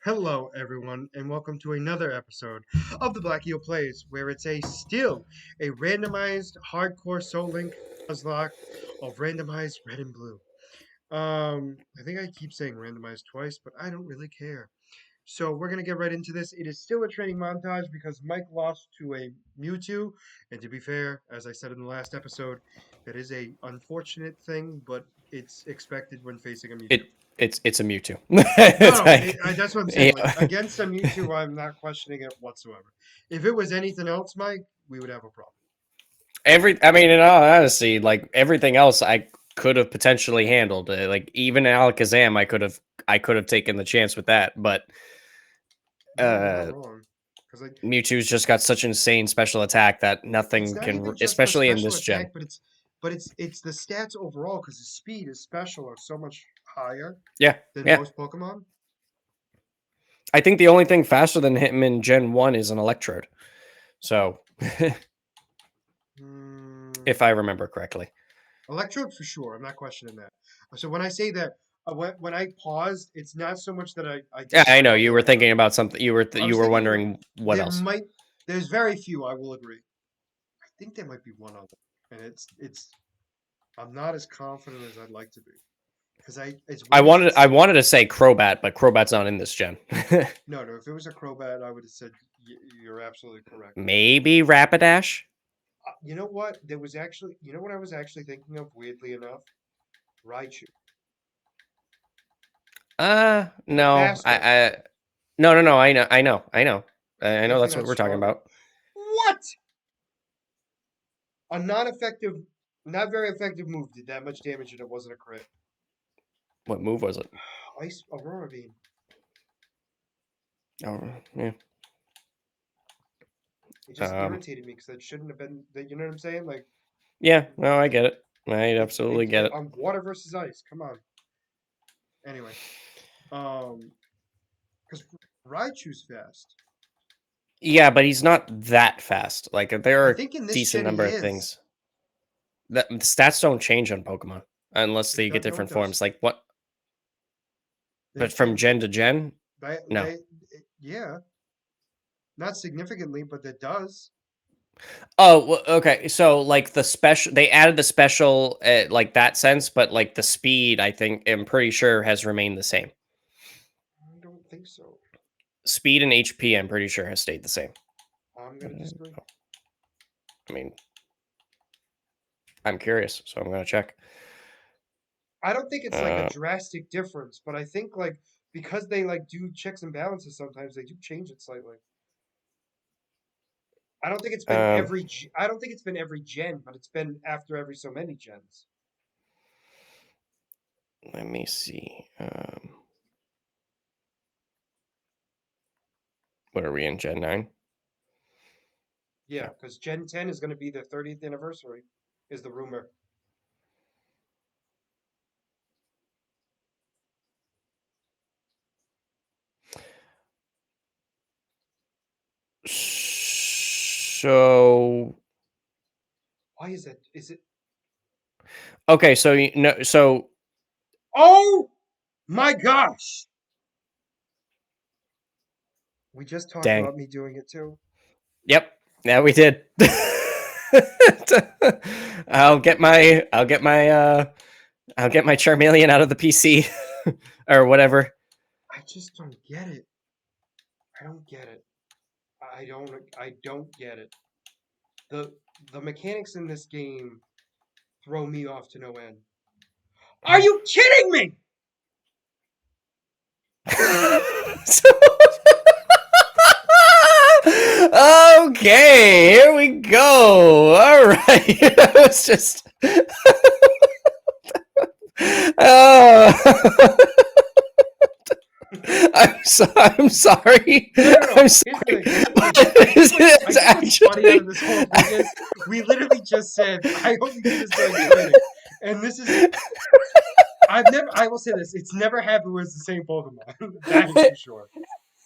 Hello, everyone, and welcome to another episode of the Black Eel Plays, where it's still a randomized hardcore Soullink Nuzlock of randomized red and blue. I think I keep saying randomized twice, but I don't really care. So we're gonna get right into this. It is still a training montage because Mike lost to a Mewtwo, and to be fair, as I said in the last episode, that is a unfortunate thing, but it's expected when facing a Mewtwo. It's a Mewtwo. No, It's no, like, that's what I'm saying. Like yeah. against a Mewtwo, I'm not questioning it whatsoever. If it was anything else, Mike, we would have a problem. I mean, in all honesty, like everything else, I could have potentially handled. Like even Alakazam, I could have taken the chance with that. But No, you're not uh, wrong. Because like Mewtwo's just got such insane special attack that it's nothing not can, even just the especially in special this gen. attack, but it's the stats overall. Because his speed, his special, are so much higher Yeah, than yeah. most Pokemon. I think the only thing faster than him in Gen 1 is an Electrode. So, Hmm. if I remember correctly. Electrode for sure. I'm not questioning that. So when I say that, when I paused, it's not so much that I Yeah, I disagree know about the you were Electrode. thinking about something. I You was were thinking that wondering what there else. might, there's very few, I will agree. I think there might be one other, and I'm not as confident as I'd like to be because it's weird as it I sounds. wanted to say Crobat, but Crobat's not in this gen. No, no, if it was a Crobat, I would have said you're absolutely correct. Maybe Rapidash. You know what? You know what I was actually thinking of, weirdly enough? Raichu. No, Faster. no. I know Definitely that's what not we're talking stronger. about. What? A non-effective, not very effective move did that much damage and it wasn't a crit. What move was it? Ice Aurora Beam. Oh, yeah. It just irritated me because that shouldn't have been. You know what I'm saying? Like Yeah. No, I get it. I absolutely get it it. on water versus ice. Come on. Anyway, um, because Raichu's fast. Yeah, but he's not that fast. Like there I are a think in this decent gen he number of is. things that the stats don't change on Pokemon unless It they get does. No, it different does. forms. Like what? But from It gen to gen, no. they yeah, not significantly, but it does. Oh, well, okay. So like the special, they added the special, like that sense, but like the speed, I think, I'm pretty sure has remained the same. I don't think so. Speed and HP, I'm pretty sure has stayed the same. I'm gonna disagree. I mean, I'm curious, so I'm gonna check. I don't think it's like a Uh, drastic difference, but I think like because they like do checks and balances sometimes they do change it slightly. I don't think it's been um, I don't think it's been every gen, but it's been after every so many gens. Let me see. What are we in Gen 9? Yeah, because Gen 10 is going to be the 30th anniversary, is the rumor. So Why is that? Is it? okay, so so Oh my gosh! We just talked dang. about me doing it too. Yep. Yeah, we did. I'll get my Charmeleon out of the PC or whatever. I just don't get it. I don't get it. I don't get it. The the mechanics in this game throw me off to no end. Are you kidding me? So- okay, here we go. All right, that was just. Oh. I'm sorry. No. I'm Here's the sorry. thing. Here's the thing. It's I think what's funny out actually. of this whole thing is we literally just said, I hope you do this during training. And this is I will say this, it's never happened where it's the same Pokemon. That is for sure.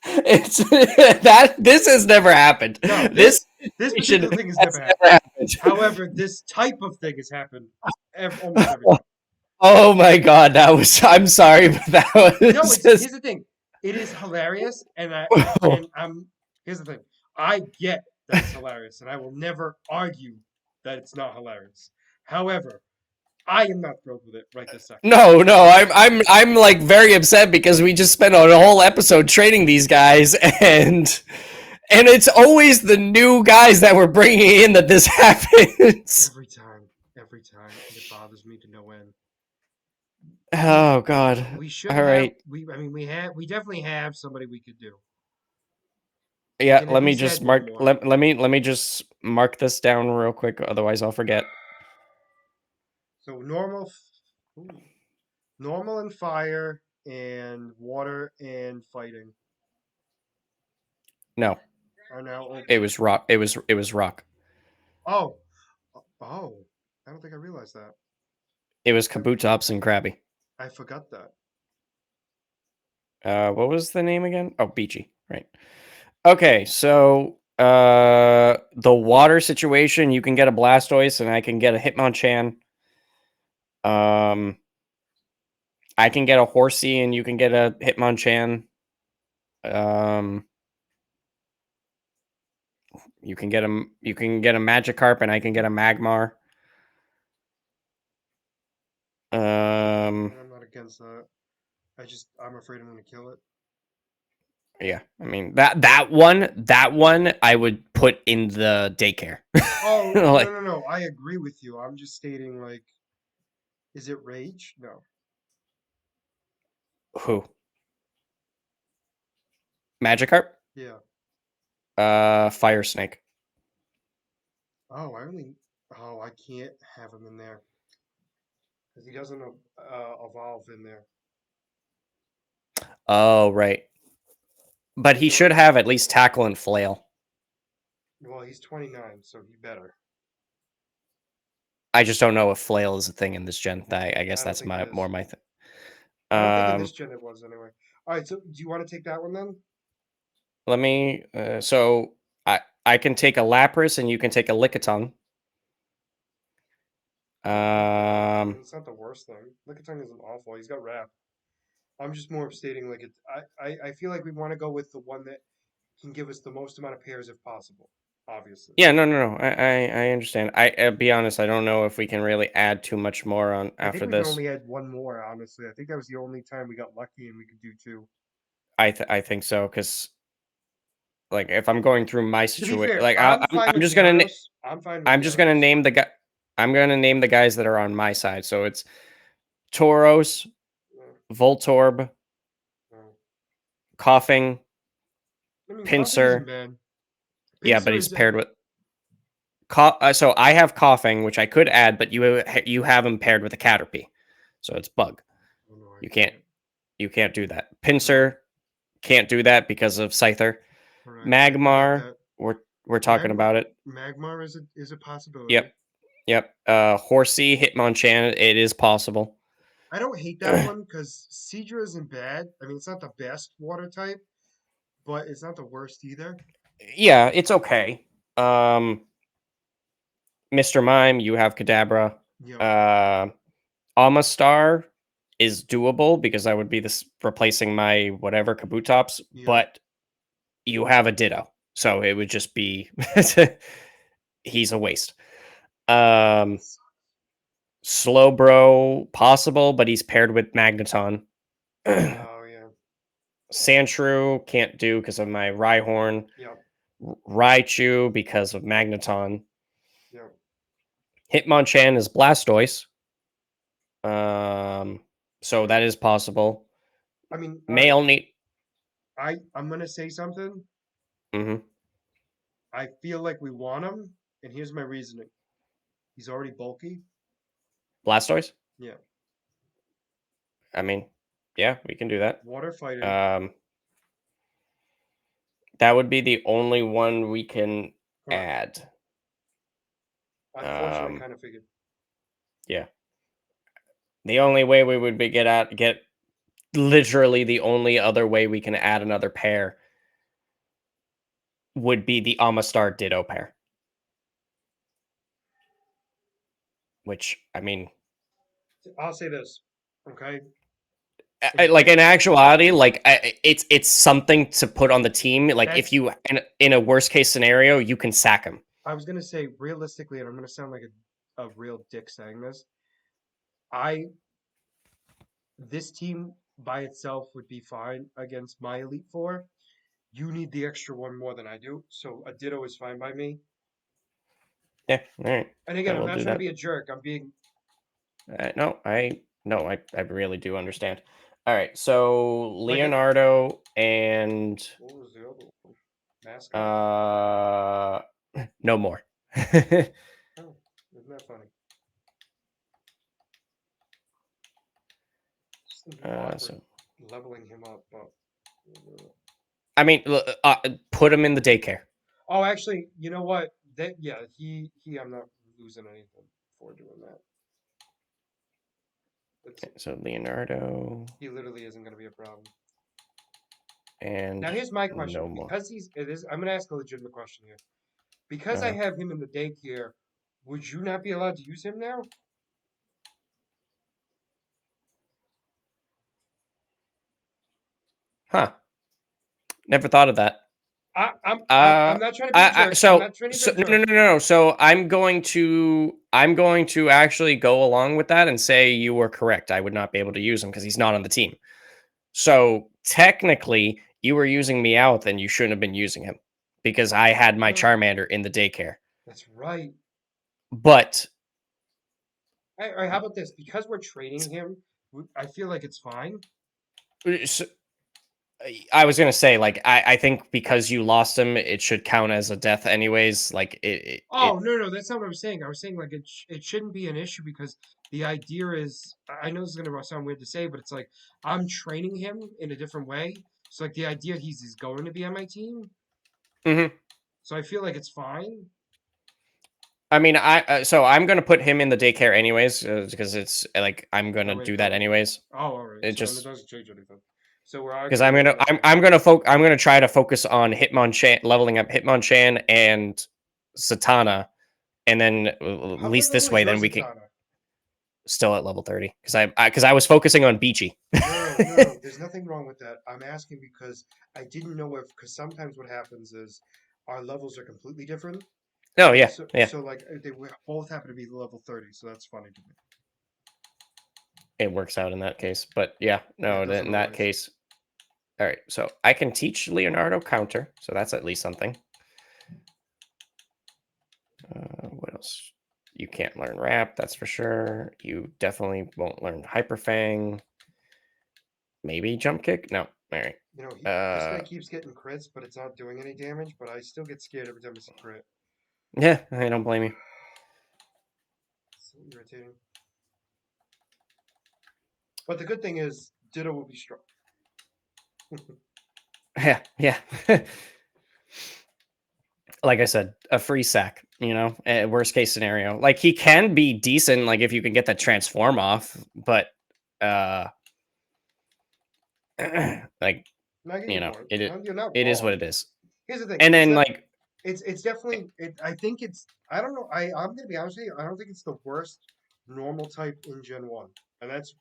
It's that this has never happened. No, This this situation particular thing has has never happened. never happened. However, this type of thing has happened almost every time. Oh my god, that was. I'm sorry, but that No, was just. here's the thing. It is hilarious, and I'm here's the thing. I get that it's hilarious, and I will never argue that it's not hilarious. However, I am not thrilled with it right this second. No, no, I'm like very upset because we just spent a whole episode training these guys, and it's always the new guys that we're bringing in that this happens. Every time, and it bothers me to no end. We Oh God. we should All have right. we definitely have somebody we could do. We Yeah, can at let me least just add one mark more. let me just mark this down real quick, otherwise I'll forget. So ooh, normal and fire and water and fighting No, are now it open. was rock. It was rock. Oh, oh, I don't think I realized that. It was I, Kabutops and Krabby. I forgot that. What was the name again? Oh, Beachy. Right. Okay, so the water situation, you can get a Blastoise and I can get a Hitmonchan. Um I can get a Horsey and you can get a Hitmonchan. Um you can get a Magikarp and I can get a Magmar. Um I'm not against that. I'm afraid I'm gonna kill it. yeah, I mean that one I would put in the daycare. Oh, no, Like no, no. I agree with you. I'm just stating like, is it rage? No. who? Magikarp? Yeah. Fire Snake. Oh, I only. Oh, I can't have him in there because he doesn't evolve in there. Oh, right. But he So, should have at least tackle and flail. well, he's 29, so he better. I just don't know if flail is a thing in this gen. I guess I don't that's think it my more is. my thing. I don't think in this Um, gen it was anyway. All right, so do you want to take that one then? let me. So I can take a Lapras and you can take a Lickitung. I'll take Um, Lickitung. It's not the worst thing. Lickitung isn't awful. He's got wrap. I'm just more of stating like it. I feel like we want to go with the one that can give us the most amount of pairs if possible. Obviously. yeah, no, no, no. I understand. Be honest. I don't know if we can really add too much more on I think after we can this. only add one more, honestly. I think that was the only time we got lucky and we could do two. I think so because like if I'm going through my To be situation, fair, like I'm I'm fine I'm with just gonna Gyarados. I'm fine with I'm just gonna Gyarados. name the guy. I'm gonna name the guys that are on my side. So it's Tauros, Uh, Voltorb, uh, Coughing, I mean, coughing isn't Pinsir. bad. Yeah, but Pinsir he's is. paired with so I have Coughing, which I could add, but you have him paired with a Caterpie, so it's Bug. Oh no, I You can't can't. you can't do that. No, Pinsir can't do that because of Scyther. correct. I forgot Magmar, that. we're talking about it. Magmar is a possibility. Yep, yep. Horsey, Hitmonchan, it is possible. I don't hate that one because Seadra isn't bad. I mean, it's not the best water type, but it's not the worst either. Yeah, it's okay. Um, Mr. Mime, you have Kadabra. Yep, Uh, Amistar is doable because that would be this replacing my whatever Kabutops, yep. but you have a Ditto, so it would just be he's a waste. Um, Slowbro possible, but he's paired with Magneton. Oh yeah, Sandshrew can't do because of my Rhyhorn. yep, Raichu because of Magneton. yep. Hitmonchan is Blastoise. Um, so that is possible. I mean, all right. Male need. I'm gonna say something. Mm-hmm. I feel like we want him, and here's my reasoning. He's already bulky. Blastoise. Yeah, I mean, yeah, we can do that. water fighting. Um, that would be the only one we can Correct. add. Unfortunately, I Um, kind of figured. yeah. The only way we would be get literally the only other way we can add another pair would be the Amistar Ditto pair. Which I mean, I'll say this, okay? like in Exactly. actuality, like it's something to put on the team. Like if That's you in a worst case scenario, you can sack him. I was gonna say realistically, and I'm gonna sound like a real dick saying this. I This team by itself would be fine against my Elite Four. You need the extra one more than I do, so a Ditto is fine by me. Yeah, all right, And I again, I'm will not do trying to that. be a jerk. I'm being No, I really do understand. All right, so like, Leonardo and what was the other one? Mascot? uh, no more. Oh, isn't that funny? Just gonna be awkward So leveling him up, but I mean, put him in the daycare. oh, actually, you know what? That yeah, I'm not losing anything for doing that. It's So Leonardo He literally isn't going to be a problem. and Now, here's my no question. more. Because I'm going to ask a legitimate question here. Because I Uh, have him in the daycare, would you not be allowed to use him now? huh? Never thought of that. I'm not trying to be a jerk. I'm So not trying to be a so no no jerk. no no. So I'm going to actually go along with that and say you were correct. I would not be able to use him because he's not on the team. So technically, you were using Meowth and you shouldn't have been using him because I had my No, Charmander in the daycare. that's right. But How about this? Because we're trading him, I feel like it's fine. s- I was gonna say, like, I think because you lost him, it should count as a death, anyways. Like, Oh, no, that's not what I was saying. I was saying like it shouldn't be an issue because the idea is I know this is gonna sound weird to say, but it's like I'm training him in a different way. So like the idea he's going to be on my team. Mhm. So I feel like it's fine. I mean, so I'm gonna put him in the daycare anyways because it's like I'm Oh gonna wait, do that no. anyways. Oh, all right. It So then it just doesn't change anything. So we're because arguing over nothing. I'm gonna try to focus on Hitmonchan, leveling up Hitmonchan and Satana, and then at What least level this is way, your then we can Zatanna? still at level 30 because I was focusing on Beachy. No. There's nothing wrong with that. I'm asking because I didn't know if because sometimes what happens is our levels are completely different. Oh And yeah, so, yeah, like both happen to be level 30, so that's funny to me. it works out in that case. But yeah, Yeah, no, it doesn't in that always. case, all right. So I can teach Leonardo counter, so that's at least something. What else? You can't learn rap, that's for sure. You definitely won't learn hyperfang. Maybe jump kick. No, all right. This guy keeps getting crits, but it's not doing any damage. But I still get scared every time I see crit. Yeah, I don't blame you. So irritating. But the good thing is, Ditto will be strong. Yeah, yeah. Like I said, a free sack. Worst case scenario. Like he can be decent, like if you can get that transform off, but uh, like And I get your point. You're not it is what wrong. it is. Here's the thing. And then like It's definitely. I think it's. I don't know. I'm gonna be honest with you. I don't think it's the worst normal type in Gen 1, and that's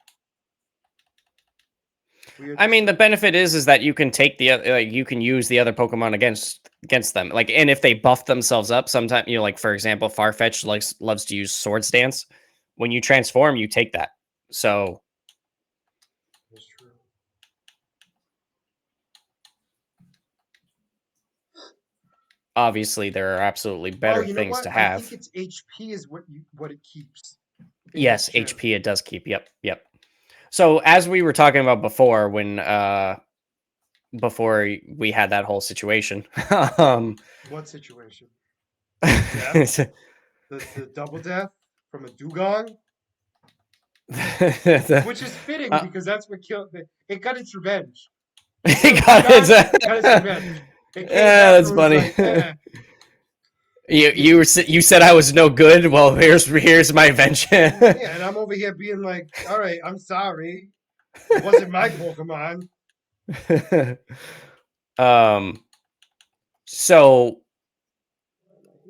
weird I to mean, the say. benefit is that you can take like you can use the other Pokemon against them. Like, and if they buff themselves up, sometimes like for example, Farfetch loves to use Swords Dance. When you transform, you take that. So That's true. obviously, there are absolutely Oh, better you know things what? to I think have. it's HP is what it keeps in this Yes, gen. HP it does keep. Yep, yep. So as we were talking about before, when before we had that whole situation, um, What situation? The death, the double death from a dugong, the, which is fitting uh, because that's what killed it. It got its revenge. The it killed got its. dugong got its revenge. It came back and That's it was funny. like, You yeah, you said I was no good. Well, here's my vengeance. yeah, and I'm over here being like, all right, I'm sorry. It wasn't my Pokemon. um. So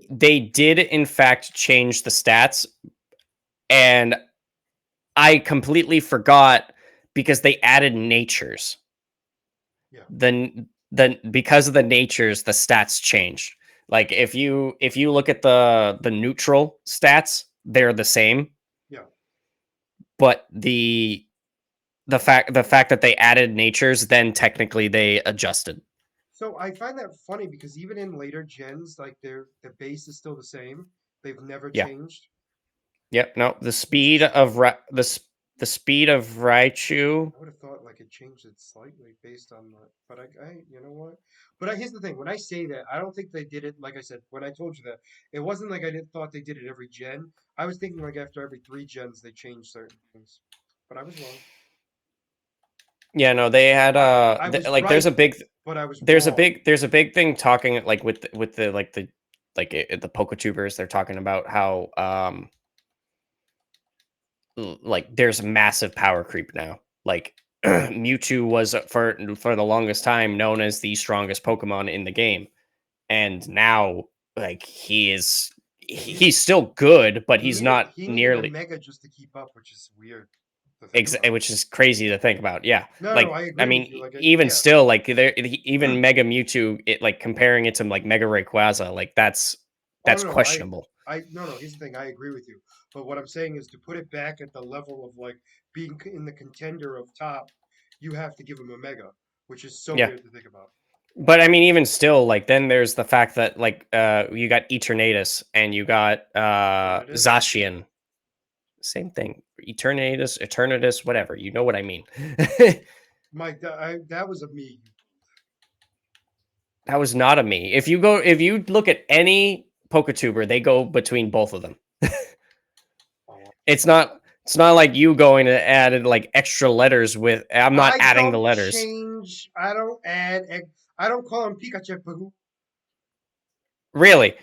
they did in fact change the stats, and I completely forgot because they added natures. Yeah, Then because of the natures, the stats changed. Like if you look at the neutral stats, they're the same, yeah. but the fact that they added natures, then technically they adjusted. So I find that funny because even in later gens, like the base is still the same. They've never Yeah. changed, Yep. No, which is weird. The speed of Raichu. I would have thought like it changed it slightly based on the, but you know what? But here's the thing: when I say that, I don't think they did it. Like I said, when I told you that, it wasn't like I didn't thought they did it every gen. I was thinking like after every 3 gens they changed certain things, but I was wrong. Yeah, no, they had I was like right, but I was wrong. there's a big thing talking like with the the Poketubers. They're talking about how like there's massive power creep now. Like Mewtwo was for the longest time known as the strongest Pokemon in the game, and now like He he's still good, but he he's needed not he needed a nearly mega just to keep up, which is weird to think about. which is crazy to think about. Yeah, No, no, like I I agree with mean, you. Like, even yeah. still, like there, even Mega Mewtwo, it like comparing it to like Mega Rayquaza, like Oh that's no, no, questionable. no, no. Here's the thing. I agree with you. But what I'm saying is to put it back at the level of like being in the contender of top, you have to give him a mega, which is so Yeah, weird to think about. but I mean, even still, like then there's the fact that like you got Eternatus and you got Eternatus? Zacian. Same thing. Eternatus, whatever. You know what I mean. Mike, that was a me. That was not a me. If you look at any Poketuber, they go between both of them. Oh, It's not like you going to add in, like extra letters with. I'm not I adding the don't letters. change. I don't add. I don't call him Pikachu. Really.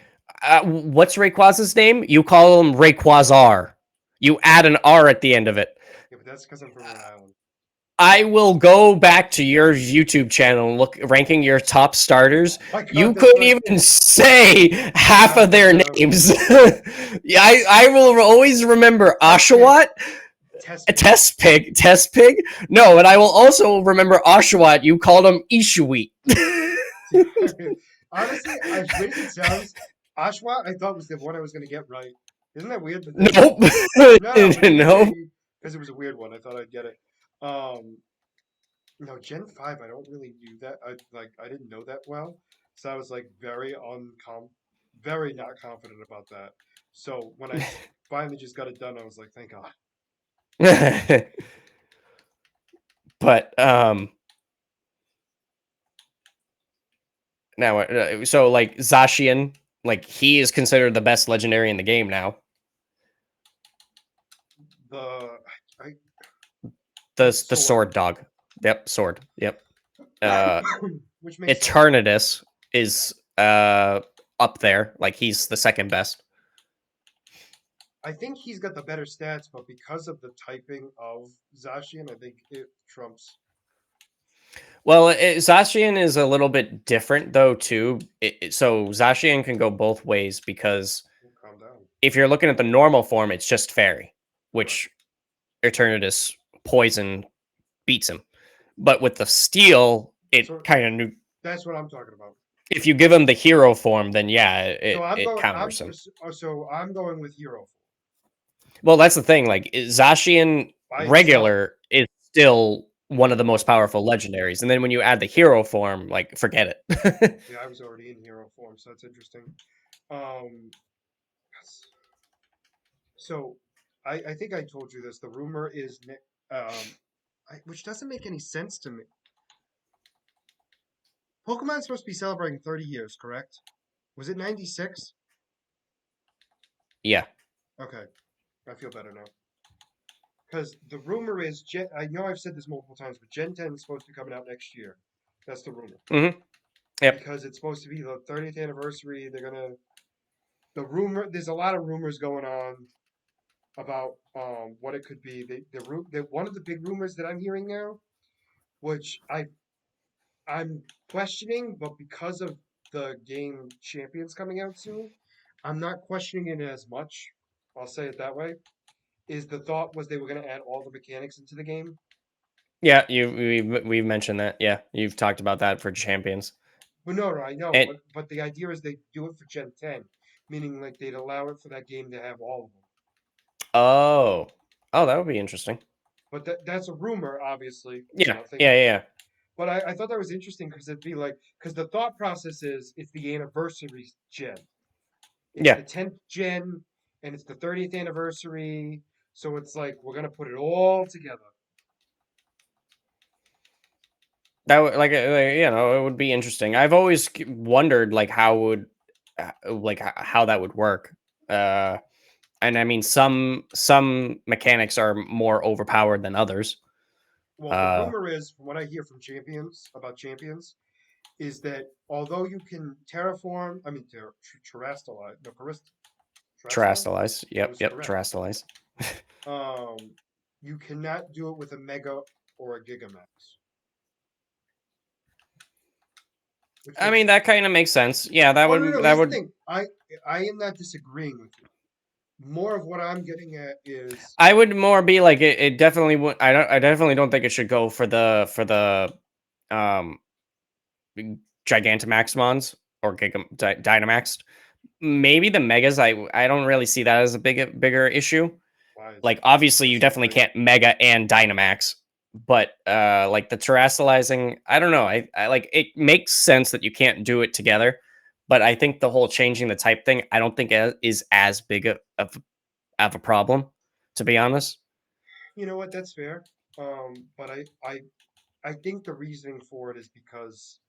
What's Rayquaza's name? You call him Rayquazar. You add an R at the end of it. Yeah, but that's because I'm from Rhode Island. I will go back to your YouTube channel and look ranking your top starters. Oh my God, You that's couldn't right. even say half Half of of their them. names. Yeah, I will always remember Test pig. Oshawott, Test pig. Test Pig. No, and I will also remember Oshawott. You called him Ishuit. Honestly, as weird as it sounds, Ashwa I thought was the one I was going to get right. Isn't that weird to think? Nope. No, but even Nope. because it was a weird one, I thought I'd get it. Um, no, Gen 5, I don't really do that. I didn't know that well, so I was like very not confident about that. So when I finally just got it done, I was like, thank God. But now so like Zacian, like he is considered the best legendary in the game now. The I The sword, sword dog. Yep, sword. Yep. Uh which makes sense. Eternatus is up there. Like he's the second best. I think he's got the better stats, but because of the typing of Zacian, I think it trumps. Well, Zacian is a little bit different though too. So Zacian can go both ways because Oh, calm down. if you're looking at the normal form, it's just fairy, Right. which Eternatus poison beats him. But with the steel, it So kind of that's what I'm talking about. if you give him the hero form, then yeah, So I'm it going. counters him. So I'm going with hero Well, that's the thing. Like Zacian by itself. regular is still one of the most powerful legendaries, and then when you add the hero form, like forget it. Yeah, I was already in hero form, so that's interesting. Um, so I think I told you this. The rumor is, which doesn't make any sense to me. Pokemon's supposed to be celebrating 30 years, correct? Was it 96? Yeah. Okay, I feel better now. Because the rumor is, I know I've said this multiple times, but Gen 10 is supposed to be coming out next year. That's the rumor. Yep. Because it's supposed to be the 30th anniversary. The rumor, there's a lot of rumors going on about what it could be. One of the big rumors that I'm hearing now, which I'm questioning, but because of the game Champions coming out soon, I'm not questioning it as much. I'll say it that way. Is the thought was they were going to add all the mechanics into the game, Yeah, we've mentioned that. Yeah, you've talked about that for champions. But no, I know. And But the idea is they do it for Gen 10, meaning like they'd allow it for that game to have all of them. oh, oh, that would be interesting. But that's a rumor, obviously. You Yeah, know, yeah, things. yeah. But I thought that was interesting because it'd be like because the thought process is it's the anniversary gen. It's Yeah. the 10th gen and it's the 30th anniversary. So it's like we're gonna put it all together. That would you know, it would be interesting. I've always wondered like how would how that would work. Uh, and I mean some mechanics are more overpowered than others. Well, the Uh, rumor is, from what I hear from champions about champions, is that although you can terraform, I mean, terrestrialize, no, terrestrialize? Terastalize. I Yep, was yep, correct. Terastalize. Um, you cannot do it with a mega or a gigamax, which I makes mean that sense. kind of makes sense. Yeah, that Well, no, would no. that Here's the would thing. I am not disagreeing with you. More of what I'm getting at is, I would more be like it definitely would I definitely don't think it should go for the um Gigantamax mons or Dynamax. Maybe the megas I don't really see that as a bigger issue. why is Like it obviously you definitely specifically? can't mega and Dynamax, but like the terrestrializing, I don't know. I like it makes sense that you can't do it together, but I think the whole changing the type thing, I don't think is as big of a problem, to be honest. You know what? That's fair. But I think the reasoning for it is because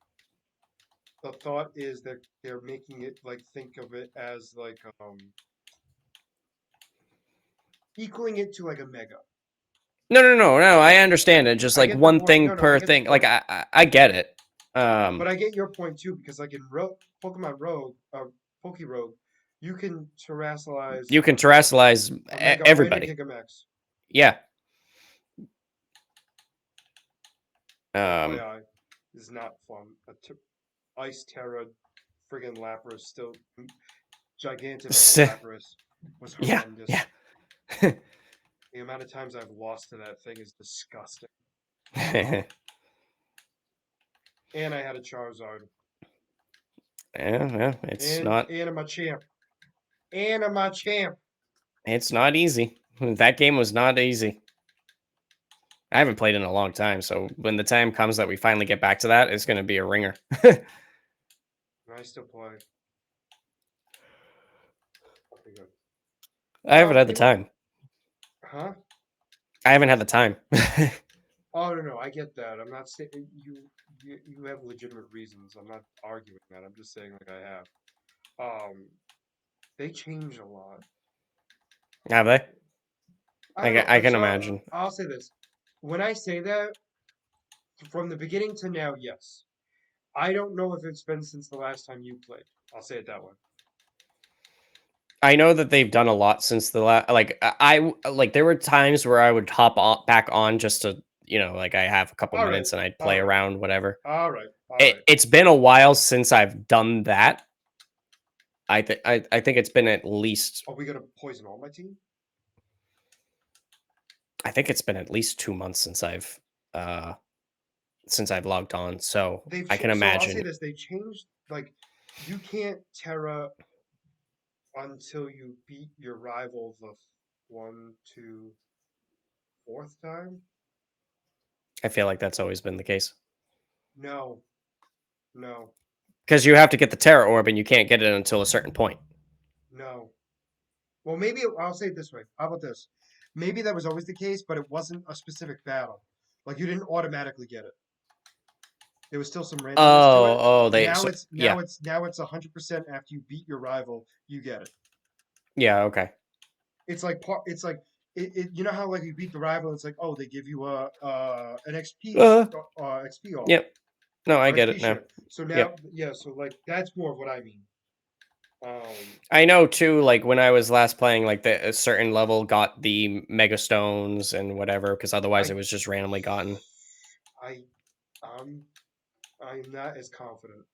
the thought is that they're making it like think of it as like equaling it to like a mega. No. I understand it. Just I like get the one point. thing No, no, I per get the thing. Like point. I get it. But I get your point too because like in Pokemon Rogue, Poke Rogue, you can terrestrialize You can terrestrialize a Mega and a everybody. Gigamax. Yeah. Um. FYI, is not fun. Ice Terra, friggin' Lapras, still Gigantamax Lapras was Yeah. Yeah. horrendous. The amount of times I've lost to that thing is disgusting. Yeah. And I had a Charizard. Yeah. It's not. And a Machamp. And a Machamp. It's not easy. That game was not easy. I haven't played in a long time, so when the time comes that we finally get back to that, it's going to be a ringer. And I still play. Okay, good. I haven't had the You know, time. huh? I haven't had the time. Oh no, no, I get that. I'm not saying you have legitimate reasons. I'm not arguing that. I'm just saying like I have. They change a lot. Have they? I don't know. I can imagine. I'll say this. When I say that, from the beginning to now, yes. I don't know if it's been since the last time you played. I'll say it that way. I know that they've done a lot since the last. Like like there were times where I would hop on, back on just to like I have a couple All right, minutes and I'd all play right, around whatever. all right, all right. It's been a while since I've done that. I think it's been at least Are we gonna poison all my team? I think it's been at least 2 months uh since I've logged on. So They've I can so I'll say imagine. this. They've changed. Like you can't Terra until you beat your rival the one, two, fourth time. I feel like that's always been the case No, no, because you have to get the Terra Orb and you can't get it until a certain point. no. Well, maybe I'll say it this way. How about this? Maybe that was always the case, but it wasn't a specific battle. Like you didn't automatically get it. There was still some randomness to it. They so yeah. Now it's 100% after you beat your rival, you get it. Yeah, okay. It's like you know how like you beat the rival, it's like oh they give you a an Uh, XP all yep. No, I or get XP it now. share. So now Yep. yeah, so like that's more of what I mean. Um, I know too, like when I was last playing, like a certain level got the Mega Stones and whatever, because otherwise I it was just randomly gotten. I um I'm not as confident.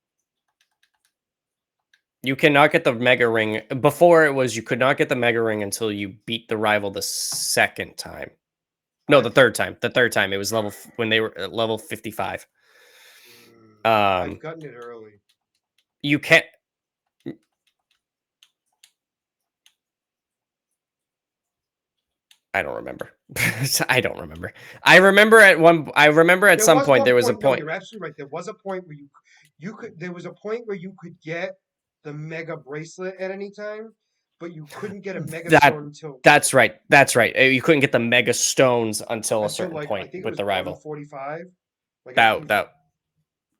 You cannot get the Mega Ring. Before it was you could not get the Mega Ring until you beat the rival the second time. No, I've the third time it was when they were at level 55. I've Um, gotten it early. you can't. I don't remember. I don't remember. I remember at There some was point one there was a point. No, point you're absolutely right. There was a point where you could. There was a point where you could get the mega bracelet at any time, but you couldn't get a mega that stone until that's right. That's right. You couldn't get the mega stones until a certain like I point think it with was the level rival. 45. Like That that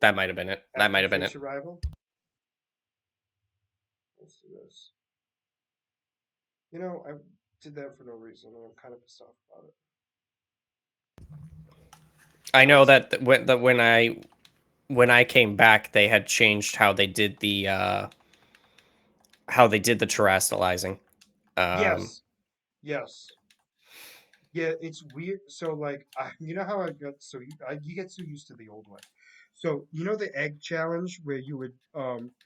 that might have been it. That after might you have been finish it. your rival. Let's do this. I did that for no reason, and I'm kind of pissed off about it. I Now know it's that when I came back, they had changed how they did the terastallizing. Um, yes, yes. Yeah, it's weird. So like, you know how I got so you get so used to the old way. So you know the egg challenge where you would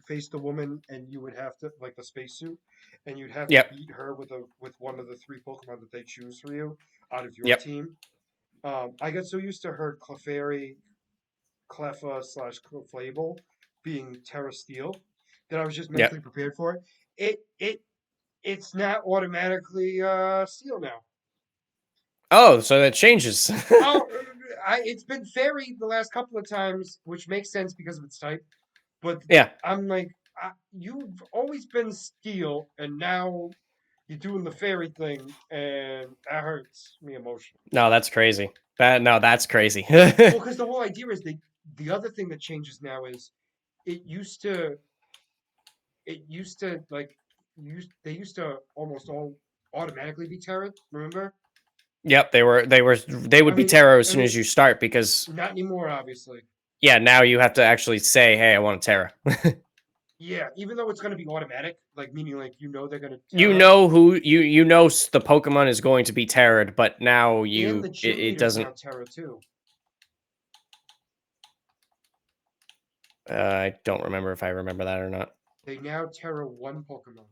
face the woman and you would have to like the spacesuit, and you'd have to yep, beat her with one of the three Pokemon that they choose for you out of your yep, team. I got so used to her Clefairy, Cleffa slash Clefable being Terra Steel that I was just yep. mentally prepared for it. It's not automatically Steel now. Oh, so that changes. Oh, it's been fairy the last couple of times, which makes sense because of its type. But Yeah. I'm like, you've always been steel, and now you're doing the fairy thing, and that hurts me emotionally. No, that's crazy. That's crazy. Well, because the whole idea is the other thing that changes now is it used to it used to like they used to almost all automatically be Terran. Remember? Yep, they I would be mean, Terra as I soon mean, as you start because not anymore, obviously. yeah, now you have to actually say, "Hey, I want a Terra." Yeah, even though it's going to be automatic, like meaning like they're going to You Terra, know the Pokemon is going to be Terra'd, but now and the it gym leaders doesn't. now Terra too. I don't remember if I remember that or not. They now Terra one Pokemon,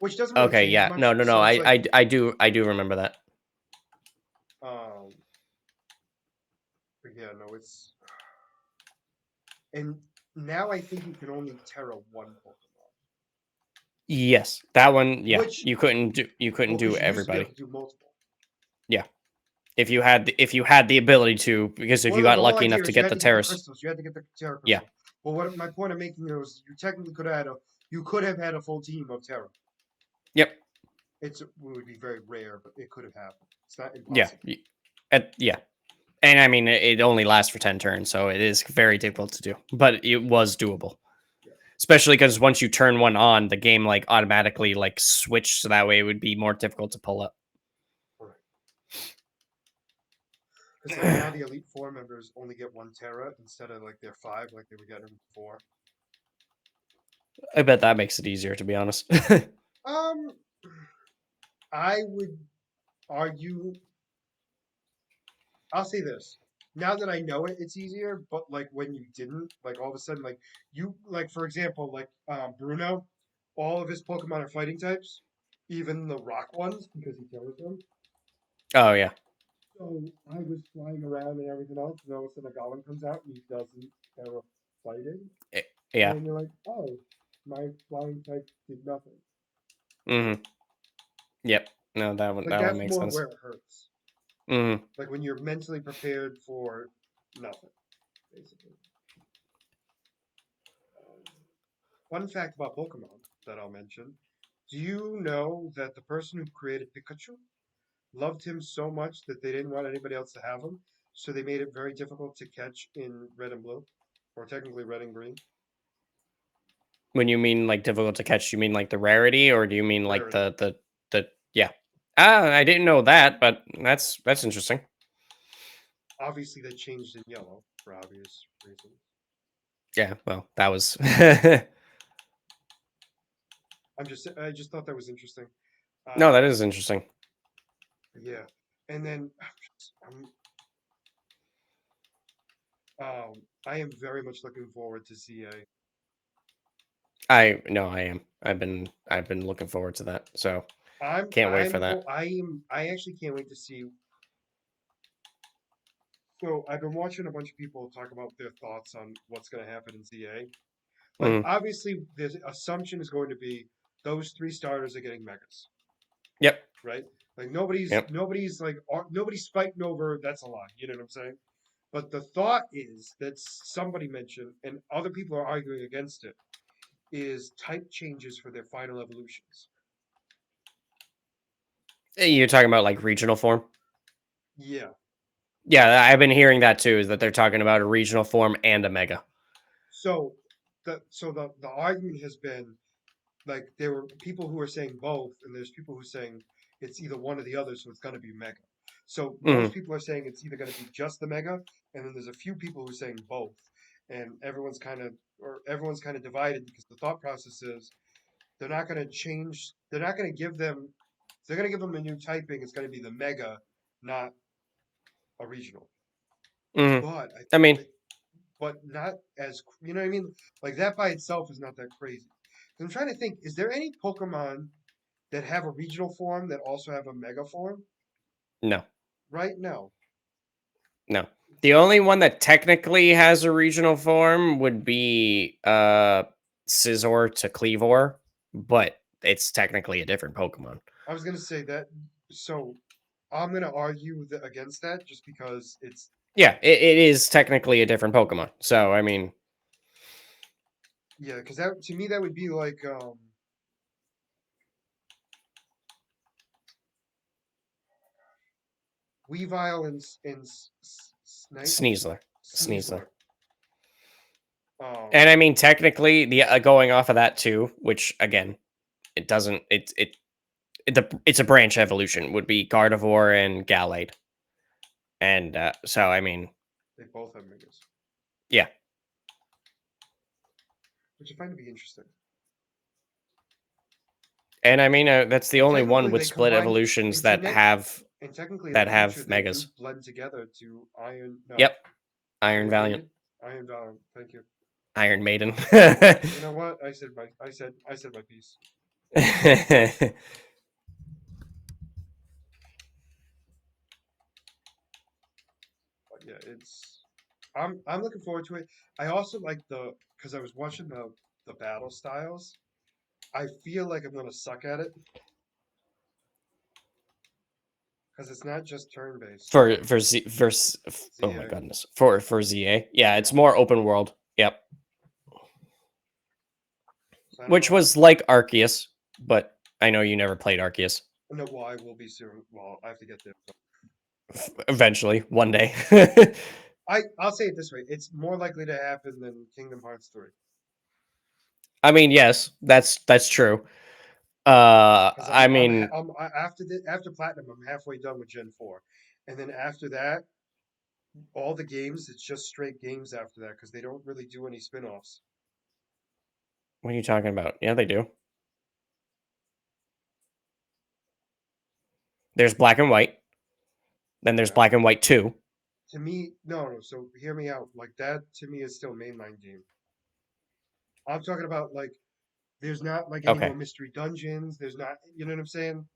which doesn't really Okay, change yeah, much. no. So it's like, I do remember that. um, but yeah, no, it's and now I think you can only Terra one Pokemon, Yes, that one. Yeah, which you couldn't well, do because you used to be able everybody. to do multiple. Yeah, if you had the ability to, because if Well, you no, got the whole lucky idea enough to is you get had the to get the Terrace. crystals. You had to get the Terra Yeah, crystal. But what my point of making it was, you technically could have had you could have had a full team of Terra. yep, It would be very rare, but it could have happened. It's not yeah, impossible. yeah. And I mean, it only lasts for 10 turns, so it is very difficult to do, but it was doable. Yeah. Especially because once you turn one on, the game like automatically like switched, so that way it would be more difficult to pull up. All right. Because like now the Elite Four members only get one Terra instead of like their five, like they were getting before. I bet that makes it easier, to be honest. Um, I would argue. I'll say this. Now that I know it, it's easier. But like when you didn't, like all of a sudden, like you, like for example, like Bruno, all of his Pokemon are fighting types, even the rock ones because he kills them. Oh yeah. So I was flying around and everything else, and all of a sudden a Golem comes out and he doesn't Terra fighting. Yeah. And you're like, oh, my flying type did nothing. Mm-hmm. Yep. No, Like that one that's makes more sense. where it hurts. Mm-hmm. Like when you're mentally prepared for nothing, basically. Um, Fun fact about Pokemon that I'll mention. Do you know that the person who created Pikachu loved him so much that they didn't want anybody else to have him? So they made it very difficult to catch in red and blue, or technically red and green. When you mean like difficult to catch, you mean like the rarity, or do you mean like Rarity. the yeah? Ah, I didn't know that, but that's interesting. Obviously, they changed in yellow for obvious reasons. Yeah. Well, that was. I just thought that was interesting. No, that Um, is interesting. yeah, and then I'm, I am very much looking forward to CA. I no, I am. I've been looking forward to that. So Can't wait for that. I actually can't wait to see. So I've been watching a bunch of people talk about their thoughts on what's going to happen in ZA. Like Mm. obviously, the assumption is going to be those three starters are getting megas, Yep. right? Like Yep. nobody's fighting over. That's a lie. You know what I'm saying? But the thought is that somebody mentioned, and other people are arguing against it, is type changes for their final evolutions. You're talking about like regional form. Yeah. Yeah, I've been hearing that too. Is that they're talking about a regional form and a mega. So the argument has been like there were people who are saying both, and there's people who are saying it's either one or the other, so it's going to be mega. So most Mm. people are saying it's either going to be just the mega, and then there's a few people who are saying both, and everyone's kind of divided because the thought process is they're not going to change. They're not going to give them. They're going to give them a new typing. It's going to be the mega, not a regional. Mm. But I mean, but not as you know what I mean. Like that by itself is not that crazy. I'm trying to think. Is there any Pokemon that have a regional form that also have a mega form? no, Right? No. no. The only one that technically has a regional form would be Scizor to Cleavor, but it's technically a different Pokemon. I was gonna say that. So I'm gonna argue against that just because it's Yeah, it is technically a different Pokemon. So I mean, yeah, because that to me that would be like Weavile and Snipe Sneasler, Sneasler. Sneasler. Um, And I mean, technically, the going off of that too, which again, it doesn't. It's a branch evolution. Would be Gardevoir and Gallade, and so I mean, they both have megas, yeah. which I find to be interesting. And I mean, that's the And only one technically with they split combine evolutions and to net and technically in the that future have they do megas. blend together to Iron no Yep, Iron Iron Valiant, Maiden Iron Valor. Thank you. Iron Maiden. You know what? I said my piece. But yeah, it's I'm looking forward to it. I also like the because I was watching the battle styles. I feel like I'm gonna suck at it because it's not just turn based. for Z for oh my ZA, goodness, for ZA. Yeah, yeah. it's more open world. Yep, So I don't which know. was like Arceus, but I know you never played Arceus. No, well, I will be soon. Well, I have to get there. So. Eventually, one day. I'll say it this way: it's more likely to happen than Kingdom Hearts 3. I mean, yes, that's true. Because I mean, after Platinum, I'm halfway done with Gen 4, and then after that, all the games it's just straight games after that because they don't really do any spin-offs. what are you talking about? Yeah, they do. There's Black and White. Then there's Yeah, Black and White 2. to me, no. So hear me out. Like that to me is still mainline game. I'm talking about like there's not like any more Okay. mystery dungeons. There's not, you know what I'm saying?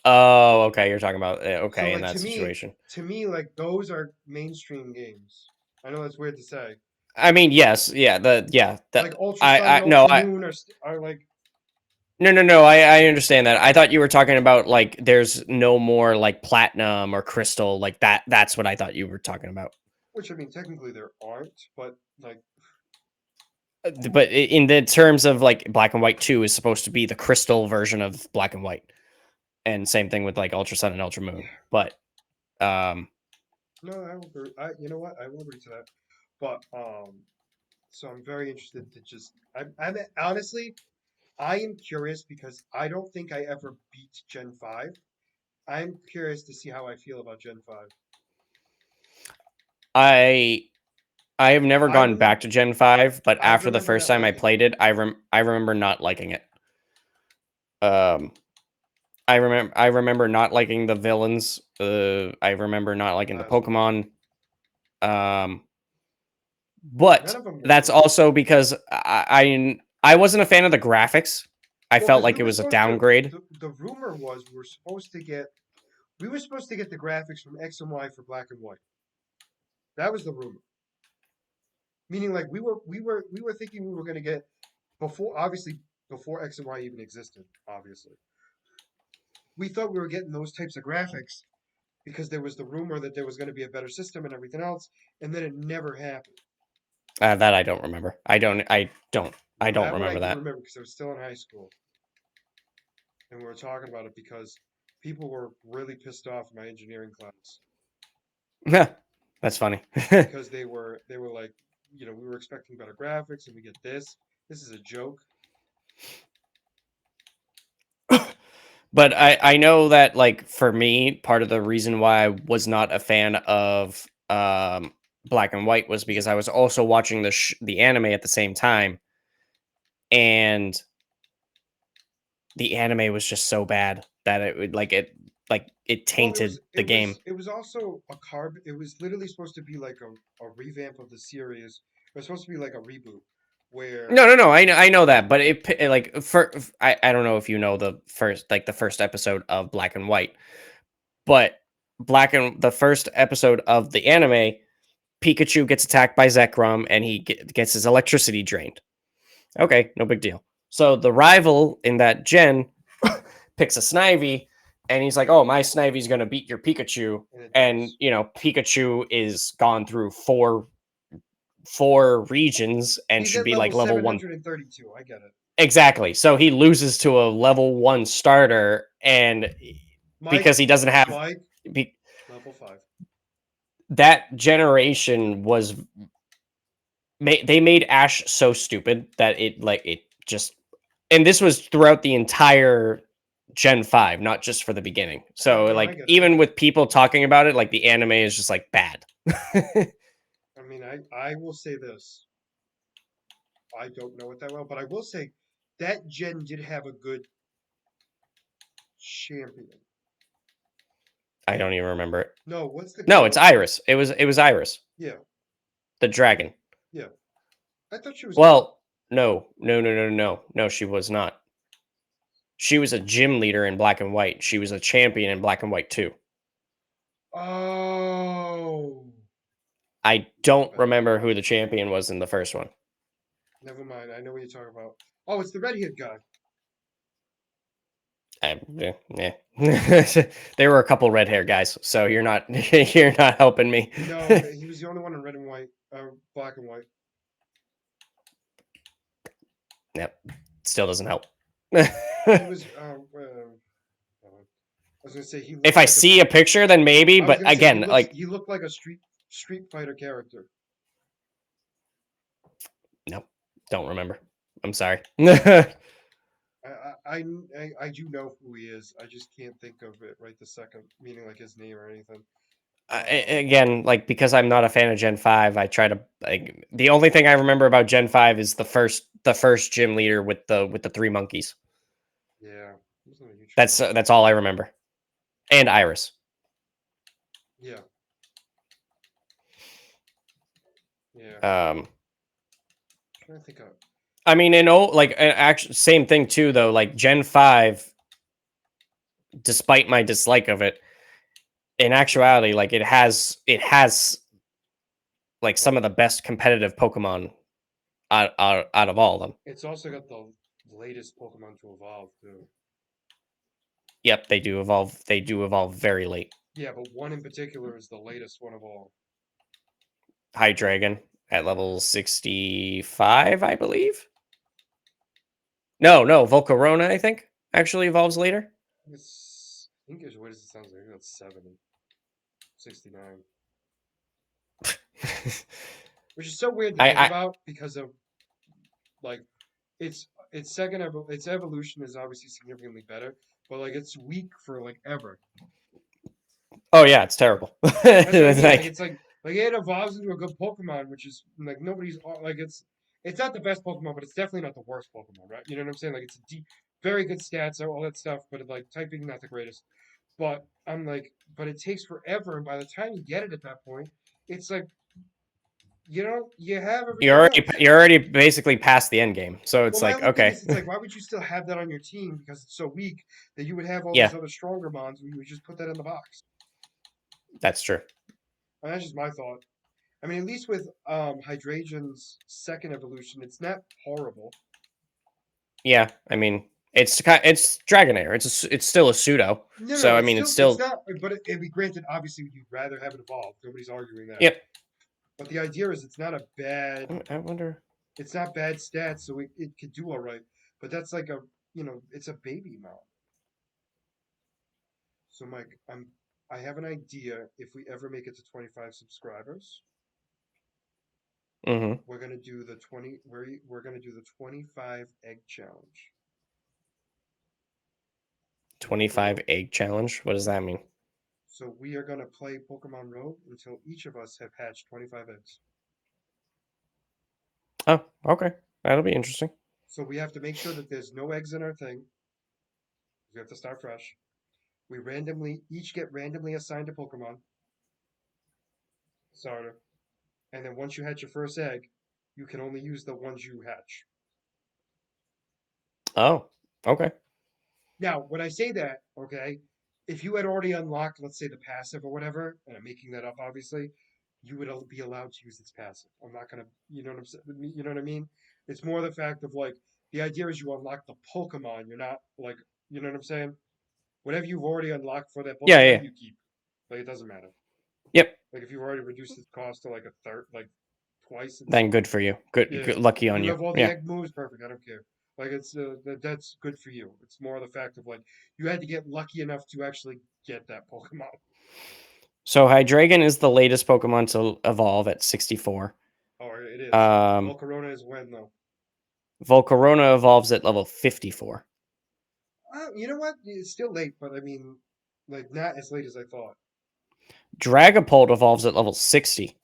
Oh, okay. You're talking about So okay in like that situation. to me, like those are mainstream games. I know that's weird to say. I mean, yes, yeah, the Like Ultra Sun and no, Ultra Moon are like no, I understand that. I thought you were talking about like there's no more like platinum or crystal like that. That's what I thought you were talking about. which I mean technically there aren't, but like But in the terms of like Black and White 2 is supposed to be the crystal version of Black and White, and same thing with like Ultra Sun and Ultra Moon. yeah. But um, No, I will agree. You know what? I will agree to that. But so I'm very interested to just I'm honestly I am curious because I don't think I ever beat Gen 5. I'm curious to see how I feel about Gen 5. I I have never I gone remember back to Gen 5, but I after the remember first not time I liking it, played it, I remember not liking it. Um, I remember not liking the villains. I remember not liking the plasma. Pokemon. Um, None but of them were that's great. also because I wasn't a fan of the graphics. I Well, felt because like it was a downgrade. the rumor was we were supposed to get the graphics from X and Y for black and white. That was the rumor. Meaning, like we were thinking we were going to get before, obviously before X and Y even existed. Obviously, we thought we were getting those types of graphics because there was the rumor that there was going to be a better system and everything else, and then it never happened. That I don't remember. I No, don't that one I remember do that. remember because I was still in high school and we were talking about it because people were really pissed off in my engineering class That's funny. because they were like, we were expecting better graphics and we get this. This is a joke. But I know that, like, for me, part of the reason why I was not a fan of black and white was because I was also watching the anime at the same time, and the anime was just so bad that it Well, tainted the game. it was also a carb. It was literally supposed to be like a revamp of the series. It was supposed to be like a reboot where No. I know that, but like I don't know if you know the first episode of Black and White, but the first episode of the anime, Pikachu gets attacked by Zekrom and he gets his electricity drained. Okay, no big deal. So the rival in that gen picks a Snivy, and he's like, "Oh, my Snivy's gonna beat your Pikachu." and it And does. Pikachu is gone through four regions and He's should at be level like level one. 732. I get it. Exactly. So he loses to a level one starter, and Mike, because he doesn't have Mike, be, level 5. that generation was they made Ash so stupid that it just, and this was throughout the entire Gen 5, not just for the beginning. So No, I like get it. even with people talking about it, like the anime is just like bad. I mean, I will say this. I don't know it that well, but I will say that gen did have a good champion. I don't even remember it. No, what's the No, it's girl? Iris. It was Iris, Yeah, the dragon. yeah. I thought she was good. Well, no, she was not. She was a gym leader in Black and White. She was a champion in Black and White too. Oh, I my don't bad. remember who the champion was in the first one. Never mind. I know what you're talking about. Oh, it's the redhead guy. Yeah. There were a couple red hair guys, so you're not you're not helping me. No, he was the only one in red and white, black and white. Yep, still doesn't help. He was. I was gonna say he If looked I like a. see a picture, then maybe. I was But gonna say again, like, he looked like a Street Fighter character. no, don't remember. I'm sorry. I do know who he is. I just can't think of it right this second, meaning like his name or anything. Again, like, because I'm not a fan of Gen 5, I try to, like, the only thing I remember about Gen 5 is the first gym leader with the three monkeys. Yeah, he wasn't a huge fan. That's all I remember. And Iris. Yeah, yeah. Um I'm trying to think of. I mean, like, actually, same thing too though, like Gen 5, despite my dislike of it, in actuality, like, it has like some of the best competitive Pokemon out of all of them. It's also got the latest Pokemon to evolve too. Yep, they do evolve. They do evolve very late. Yeah, but one in particular is the latest one of all. Hydreigon at level 65, I believe. No, Volcarona, I think, actually evolves later. I think what does it sound like? That's 70, 69. Which is so weird to think I about because of like its evolution is obviously significantly better, but like it's weak for like ever. Oh yeah, it's terrible. That's what I mean. Like, Like it evolves into a good Pokemon, which is like nobody's like it's not the best Pokemon, but it's definitely not the worst Pokemon, right? You know what I'm saying? Like it's a deep, very good stats, all that stuff, but like typing not the greatest. But but it takes forever, and by the time you get it at that point, it's like you have You're everything already else. you're already basically past the end game. So Well, it's my like, only thing okay, is, it's like, why would you still have that on your team because it's so weak that you would have all these yeah, other stronger mons where you would just put that in the box? that's true. And that's just my thought. I mean, at least with Hydragen's second evolution, it's not horrible. Yeah, I mean, it's Dragonair. It's still a pseudo. No, So no, I it's mean, it's still it's still not. But it'd be granted. Obviously, you'd rather have it evolved. Nobody's arguing that. yep. But the idea is, it's not a bad. I wonder. It's not bad stats, so it could do all right. But that's like it's a baby mount. So, Mike, I have an idea. If we ever make it to 25 subscribers, Mm-hmm. we're gonna do the 25 egg challenge. Where 25 egg challenge. What does that mean? So we are gonna play Pokemon Rogue until each of us have hatched 25 eggs. Oh, okay. That'll be interesting. So we have to make sure that there's no eggs in our thing. We have to start fresh. We each get randomly assigned a Pokemon starter, and then once you hatch your first egg, you can only use the ones you hatch. Oh, okay. Now, when I say that, okay, if you had already unlocked, let's say, the passive or whatever, and I'm making that up, obviously, you would be allowed to use this passive. I'm not gonna, you know what I'm saying? You know what I mean? It's more the fact of like the idea is you unlock the Pokemon. You're not like, you know what I'm saying? Whatever you've already unlocked for that Yeah, yeah, Pokemon, yeah. you keep. Like it doesn't matter. Yep. Like if you've already reduced its cost to like a third, like twice its Then good for you. Good, yeah, good lucky on you you. have all the Yeah. egg moves, perfect. I don't care. Like it's that's good for you. It's more the fact of like you had to get lucky enough to actually get that Pokemon. So Hydreigon is the latest Pokemon to evolve at 64. Oh, it is. Um, Volcarona is when though. Volcarona evolves at level 54. You know what? It's still late, but I mean, like not as late as I thought. Dragapult evolves at level 60.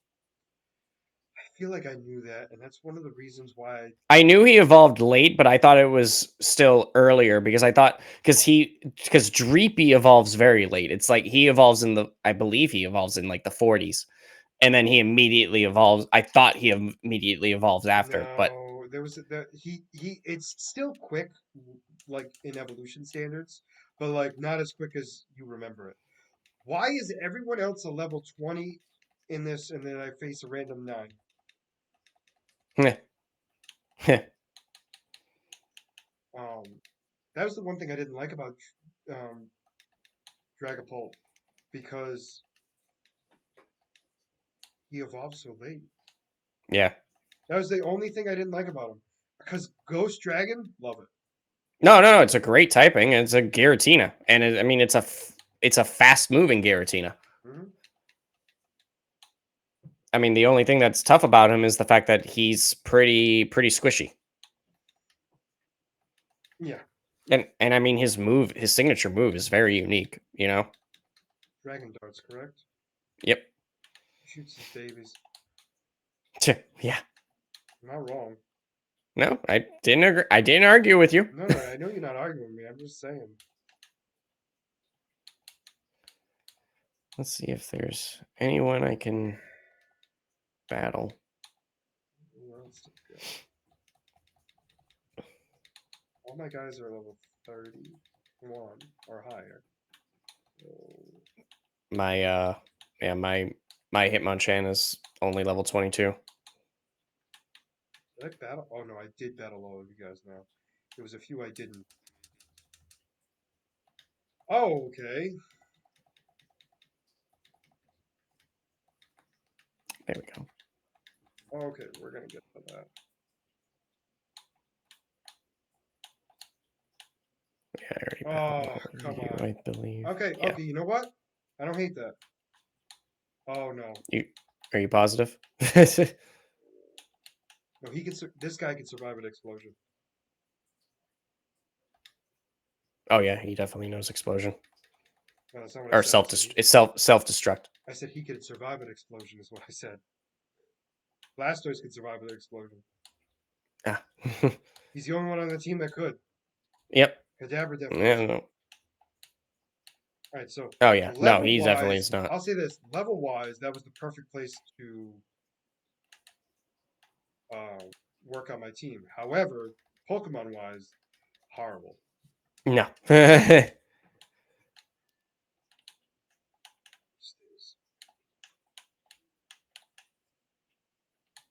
I feel like I knew that, and that's one of the reasons why. I knew he evolved late, but I thought it was still earlier because I thought because Dreepy evolves very late. It's like he evolves in the I believe he evolves in like the 40s, and then he immediately evolves. I thought he immediately evolves after, but No, there was he. It's still quick, like in evolution standards, but like not as quick as you remember it. Why is everyone else a level 20 in this, and then I face a random 9? Um, that was the one thing I didn't like about um, Dragapult because he evolved so late. yeah. That was the only thing I didn't like about him. Because Ghost Dragon, love it. No, no, no. It's a great typing. It's a Giratina, and I mean it's a fast moving Giratina. Hmm. I mean, the only thing that's tough about him is the fact that he's pretty squishy. Yeah, And I mean his signature move is very unique, you know? Dragon Darts, correct? Yep. Shoots his babies. Yeah. I'm not wrong. No, I didn't agree. I didn't argue with you. No, no, I know you're not arguing with me. I'm just saying. Let's see if there's anyone I can battle. Who else did we got? All my guys are level 31 or higher. So, Yeah, my Hitmonchan is only level 22. did I battle? Oh no, I did battle all of you guys now. There was a few I didn't. Oh, okay. There we go. Okay, we're gonna get to that. Yeah, I already battled Oh, all of come you, on. I believe. Okay, Yeah. okay, you know what? I don't hate that. Oh no. You are you positive? No, this guy can survive an explosion. Oh yeah, he definitely knows explosion. No, that's not what I Or said. it's self destruct. I said he could survive an explosion is what I said. Blastoise could survive an explosion. Ah. He's the only one on the team that could. Yep. Kadabra definitely Yeah, isn't. no. All right, so Oh yeah. No, level he definitely wise, is not. I'll say this: level wise, that was the perfect place to work on my team. However, Pokemon wise, horrible. No.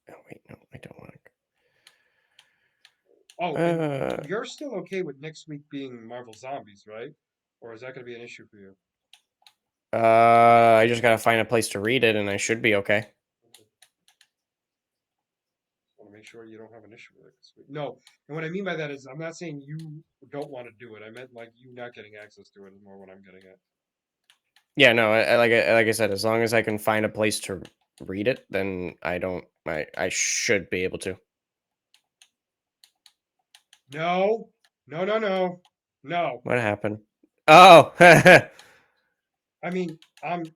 Oh wait, no, I don't want Oh, to. and you're still okay with next week being Marvel Zombies, right? Or is that going to be an issue for you? I just gotta find a place to read it, and I should be okay. Okay. Want to make sure you don't have an issue with it this week. No, and what I mean by that is I'm not saying you don't want to do it. I meant like you not getting access to it is more what I'm getting at. Yeah, no, like I said, as long as I can find a place to read it, then I don't. I should be able to. No, no, no, no, no. What happened? Oh, I mean, and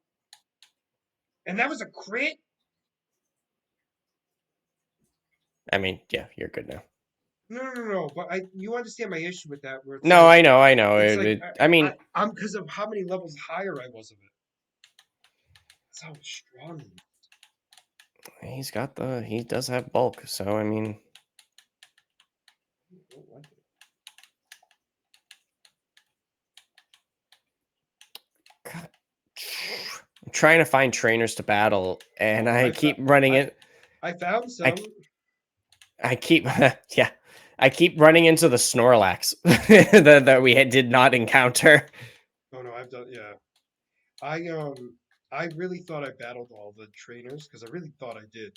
that was a crit. I mean, yeah, you're good now. No, no, no, no. But you understand my issue with that, where No, I know. it's like I mean, I'm because of how many levels higher I was of it. That's how strong. he does have bulk, so I mean, I don't like it. God. I'm trying to find trainers to battle, and Oh, I keep running I it. I found I some. I keep yeah, I keep running into the Snorlax that we did not encounter. Oh no, I've done. Yeah, I really thought I battled all the trainers because I really thought I did.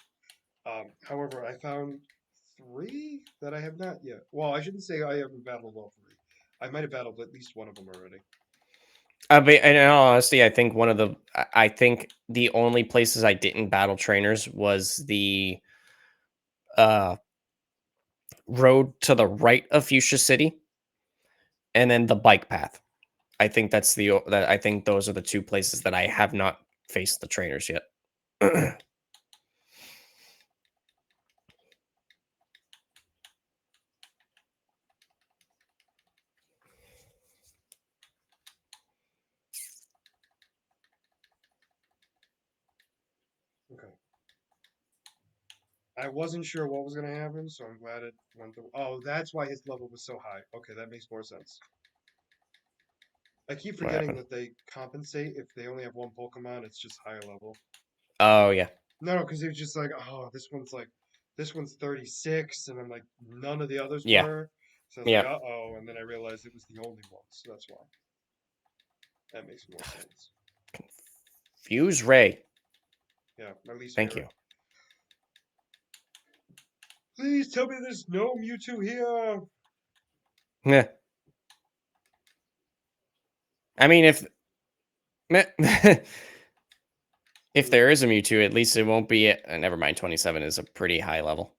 However, I found three that I have not yet. Well, I shouldn't say I haven't battled all three. I might have battled at least one of them already. But in all honesty, I think the only places I didn't battle trainers was the uh road to the right of Fuchsia City, and then the bike path. I think that I think those are the two places that I have not faced the trainers yet. Okay. I wasn't sure what was going to happen, so I'm glad it went through. Oh, that's why his level was so high. Okay, that makes more sense. I keep What forgetting happened? that they compensate if they only have one Pokemon, it's just higher level. Oh yeah, No, no, because it was just like, oh, this one's 36, and I'm like, none of the others yeah, were. So I was like, yeah. uh-oh, and then I realized it was the only one, so that's why. That makes more sense. Fuse Ray. Yeah, my least Thank favorite. you. Please tell me there's no Mewtwo here. Yeah. I mean, if if Mm, there is a Mewtwo, at least it won't be. Never mind. 27 is a pretty high level.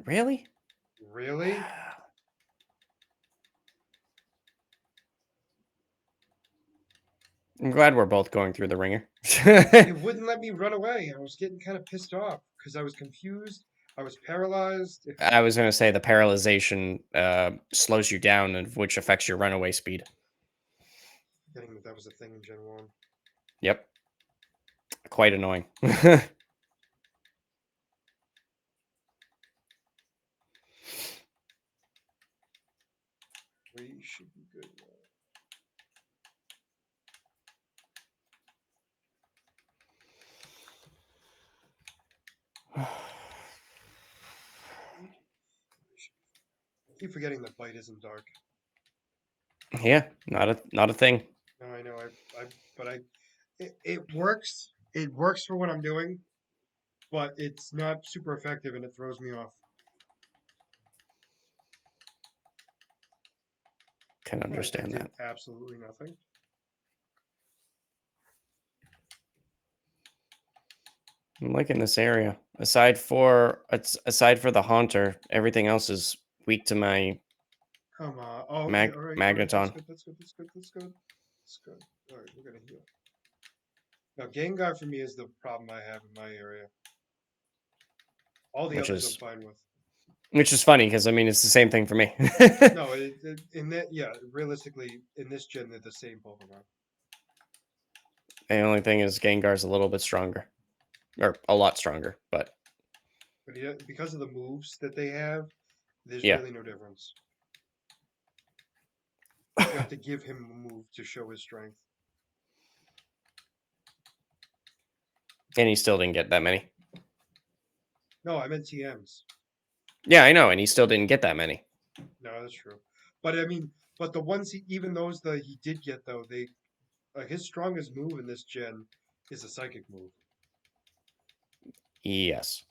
Really? really? I'm glad we're both going through the ringer. It wouldn't let me run away. I was getting kind of pissed off because I was confused. I was paralyzed. I was going to say the paralyzation slows you down, which affects your runaway speed. Forgetting that that was a thing in Gen 1. Yep. Quite annoying. We should be good now. I keep forgetting that bite isn't dark. Yeah, not a thing. No, I know. But it works. It works for what I'm doing, but it's not super effective and it throws me off. Can All right, that understand did that. absolutely nothing. I'm liking this area. Aside for the haunter, everything else is weak to my Come on. Oh, okay. All right. That's magneton. good. That's good. That's good. That's good. That's good. All right, we're gonna heal. Now, Gengar for me is the problem I have in my area. All the which others I'm is fine with. which is funny because I mean it's the same thing for me. No, in that, yeah, realistically, in this gen, they're the same Pokemon. The only thing is Gengar's a little bit stronger. Or a lot stronger, but But because of the moves that they have, there's yeah. really no difference. You have to give him a move to show his strength. And he still didn't get that many. No, I meant TMs. Yeah, I know, and he still didn't get that many. No, that's true. But I mean, but the ones even those that he did get though, they like his strongest move in this gen is a psychic move. Yes.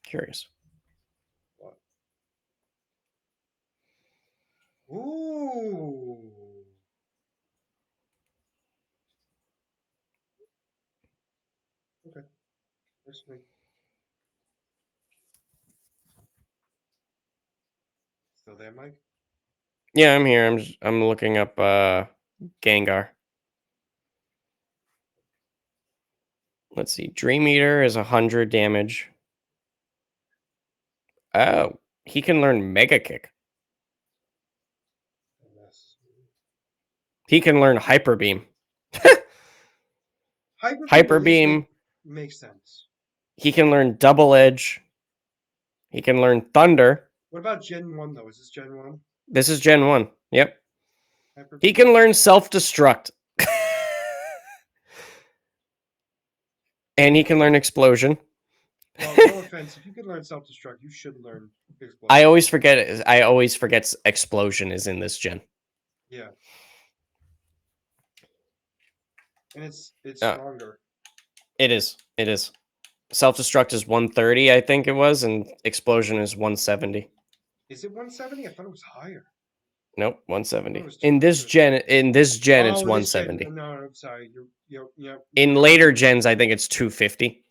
Curious. What? Ooh. Okay. Works for me. Still there, Mike? Yeah, I'm here. I'm looking up Gengar. Let's see. Dream Eater is 100 damage. Oh, he can learn Mega Kick. Yes. He can learn Hyper Beam. Hyper beam Hyper at least Beam. makes sense. He can learn Double Edge. He can learn Thunder. What about Gen 1 though? Is this Gen 1? This is Gen 1. Yep. Hyper He beam? can learn Self Destruct. And he can learn Explosion. Well, no offense. If you can learn self-destruct, you should learn explosion. I always forget it. I always forget Explosion is in this gen. Yeah. And it's Uh, stronger. it is. It is. Self Destruct is 130, I think it was, and Explosion is 170. Is it 170? I thought it was higher. Nope, I thought it 170. was In this 200. gen, it's Oh, this gen. 170. No, I'm sorry. You're In right. later gens, I think it's 250.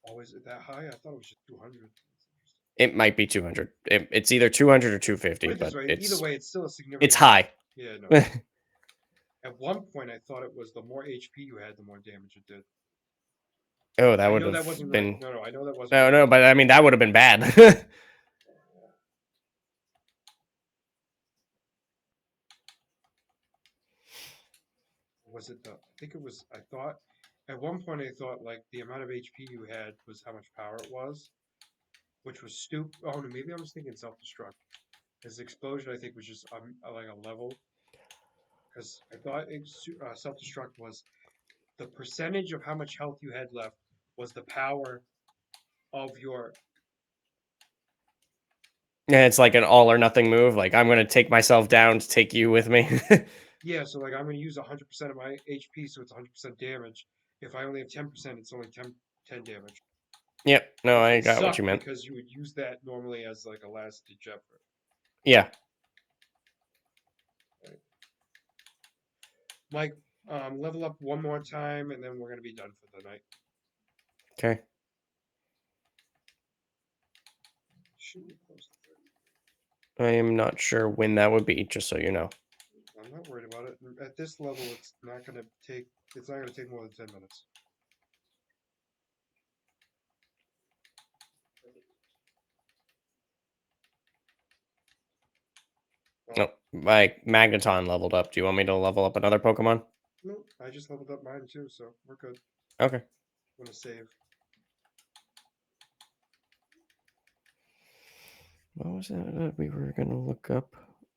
Oh, is it that high? I thought it was just 200. It might be 200. It's either 200 or Put 250, it this but way. Either it's way, it's still a it's significant. high. Yeah, no. No, At one point, I thought it was the more HP you had, the more damage it did. oh, that I would know that have wasn't right. been No, I know that wasn't no, right. no, but I mean that would have been bad. Was it the? I think it was. I thought at one point I thought like the amount of HP you had was how much power it was, which was stupid. Oh no, maybe I was thinking self-destruct. His explosion, I think, was just like a level because I thought self-destruct was the percentage of how much health you had left was the power of your. Yeah, it's like an all or nothing move. Like I'm gonna take myself down to take you with me. Yeah, so like I'm going to use 100% of my HP, so it's 100% damage. If I only have 10%, it's only 10 damage, Yep. No, which I would got what suck you meant. because you would use that normally as like a last ditch effort. Yeah. Right? Mike, level up one more time, and then we're going to be done for the night. Okay. Shoot, we're close to 30. I am not sure when that would be, just so you know. I'm not worried about it. At this level, it's not going to take. It's not going to take more than 10 minutes. Oh, my Magneton leveled up. Do you want me to level up another Pokemon? No, I just leveled up mine too, so we're good. Okay. I'm gonna save. What was that we were gonna look up?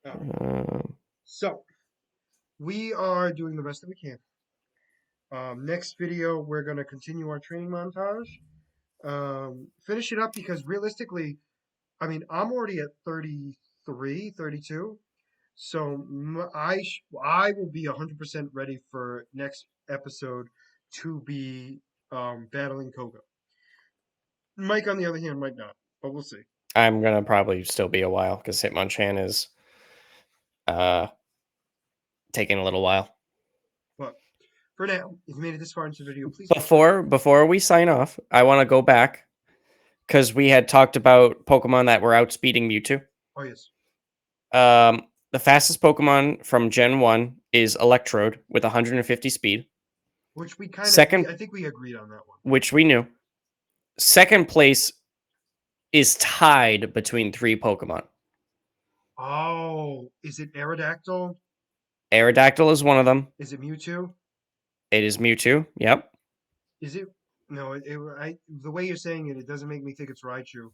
Oh, Um, so we are doing the best that we can. Next video, we're gonna continue our training montage. Finish it up because realistically, I mean, I'm already at 33, 32. So I will be 100% ready for next episode to be battling Koga. Mike, on the other hand, might not, but we'll see. I'm gonna probably still be a while because Hitmonchan is uh taking a little while. But for now, if you made it this far into the video, please make sure. Before we sign off, I want to go back because we had talked about Pokemon that were outspeeding Mewtwo. Oh yes, The fastest Pokemon from Gen 1 is Electrode with 150 speed. which we Second, I think we agreed on that one. which we knew. Second place is tied between three Pokemon. Oh, is it Aerodactyl? Aerodactyl is one of them. Is it Mewtwo? It is Mewtwo. Yep. Is it? No, the way you're saying it, it doesn't make me think it's Raichu.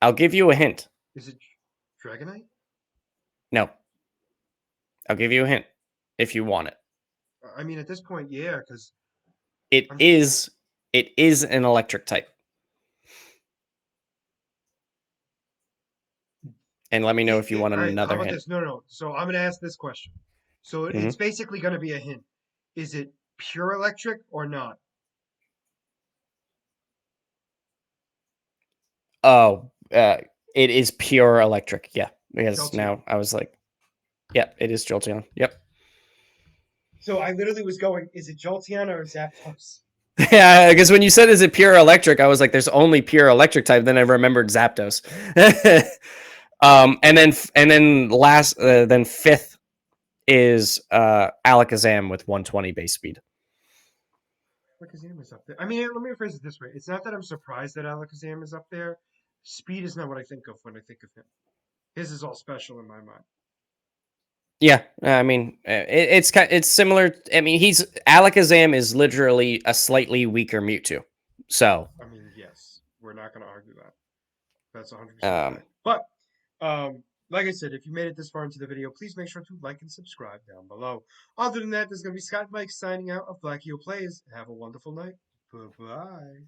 I'll give you a hint. Is it Dragonite? No, I'll give you a hint if you want it. I mean, at this point, yeah, because It I'm. is it is an electric type. And let me know if you want All right, how another about hint. this? No, no, no. So I'm gonna ask this question. So Hmm. it's basically gonna be a hint. Is it pure electric or not? Oh, it is pure electric. Yeah, because Jolteon. now I was like, yeah, it is Jolteon. Yep. So I literally was going, is it Jolteon or Zapdos? Yeah, because when you said is it pure electric, I was like, there's only pure electric type. Then I remembered Zapdos. Then fifth is Alakazam with 120 base speed. Alakazam is up there. I mean, let me rephrase it this way. It's not that I'm surprised that Alakazam is up there. Speed is not what I think of when I think of him. His is all special in my mind. Yeah, I mean, it's similar. I mean, he's Alakazam is literally a slightly weaker Mewtwo. So, I mean, yes, we're not going to argue that. That's 100% um, fact. But, like I said, if you made it this far into the video, please make sure to like and subscribe down below. Other than that, there's going to be Scott Mike signing out of Black Plays. Have a wonderful night. Bye-bye.